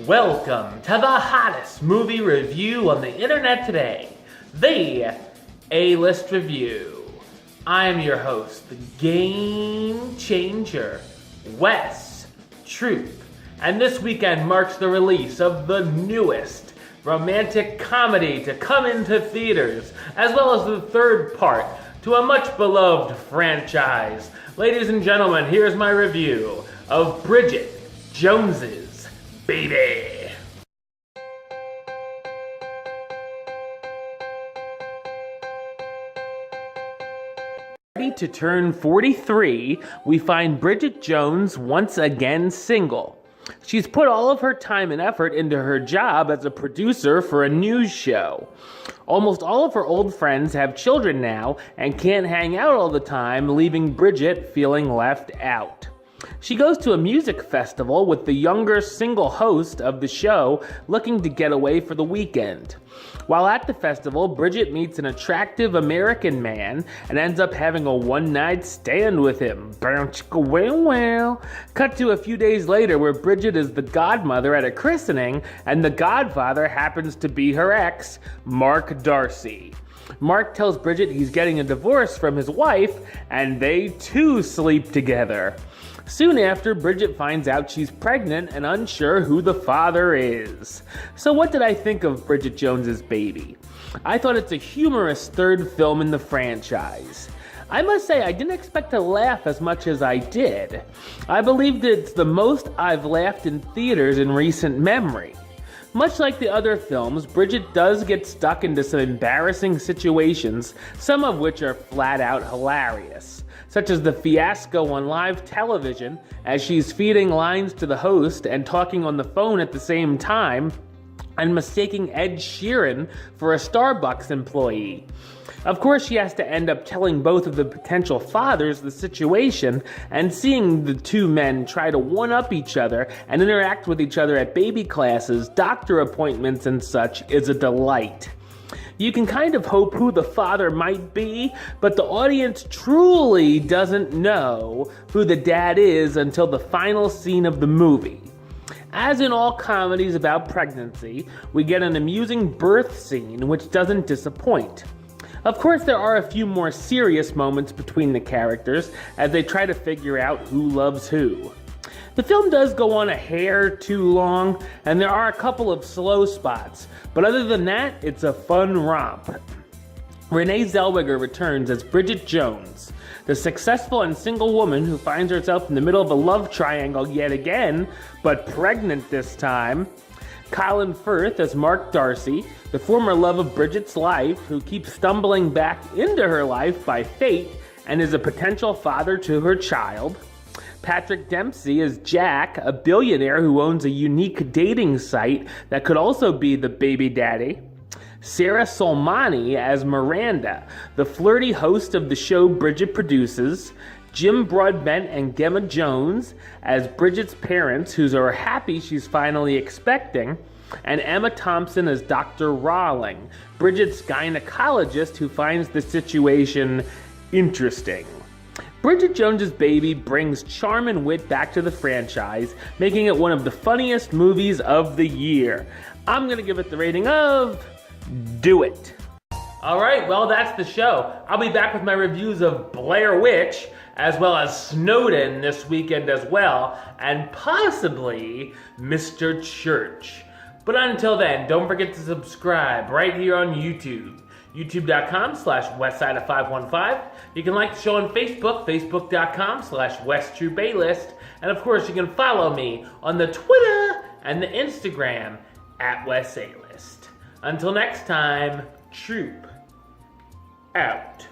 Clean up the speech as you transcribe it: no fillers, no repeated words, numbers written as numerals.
Welcome to the hottest movie review on the internet today, the A-List Review. I am your host, the Game Changer, Wes Troop, and this weekend marks the release of the newest romantic comedy to come into theaters, as well as the third part to a much beloved franchise. Ladies and gentlemen, here's my review of Bridget Jones's Baby. Ready to turn 43, we find Bridget Jones once again single. She's put all of her time and effort into her job as a producer for a news show. Almost all of her old friends have children now and can't hang out all the time, leaving Bridget feeling left out. She goes to a music festival with the younger single host of the show looking to get away for the weekend. While at the festival, Bridget meets an attractive American man and ends up having a one-night stand with him. Cut to a few days later where Bridget is the godmother at a christening and the godfather happens to be her ex, Mark Darcy. Mark tells Bridget he's getting a divorce from his wife and they too sleep together. Soon after, Bridget finds out she's pregnant and unsure who the father is. So what did I think of Bridget Jones's Baby? I thought it's a humorous third film in the franchise. I must say I didn't expect to laugh as much as I did. I believe that it's the most I've laughed in theaters in recent memory. Much like the other films, Bridget does get stuck into some embarrassing situations, some of which are flat out hilarious, such as the fiasco on live television as she's feeding lines to the host and talking on the phone at the same time, and mistaking Ed Sheeran for a Starbucks employee. Of course, she has to end up telling both of the potential fathers the situation, and seeing the two men try to one-up each other and interact with each other at baby classes, doctor appointments, and such is a delight. You can kind of hope who the father might be, but the audience truly doesn't know who the dad is until the final scene of the movie. As in all comedies about pregnancy, we get an amusing birth scene which doesn't disappoint. Of course, there are a few more serious moments between the characters as they try to figure out who loves who. The film does go on a hair too long, and there are a couple of slow spots, but other than that, it's a fun romp. Renee Zellweger returns as Bridget Jones, the successful and single woman who finds herself in the middle of a love triangle yet again, but pregnant this time. Colin Firth as Mark Darcy, the former love of Bridget's life, who keeps stumbling back into her life by fate and is a potential father to her child. Patrick Dempsey as Jack, a billionaire who owns a unique dating site that could also be the baby daddy. Sarah Solmani as Miranda, the flirty host of the show Bridget produces. Jim Broadbent and Gemma Jones as Bridget's parents, who are happy she's finally expecting. And Emma Thompson as Dr. Rawling, Bridget's gynecologist who finds the situation interesting. Bridget Jones's Baby brings charm and wit back to the franchise, making it one of the funniest movies of the year. I'm going to give it the rating of Do It. Alright, well that's the show. I'll be back with my reviews of Blair Witch, as well as Snowden this weekend as well, and possibly Mr. Church. But until then, don't forget to subscribe right here on YouTube. youtube.com/westside515. You can like the show on Facebook, facebook.com/WestTroopAlist. And of course, you can follow me on the Twitter and the Instagram @WesAlist. Until next time, Troop out.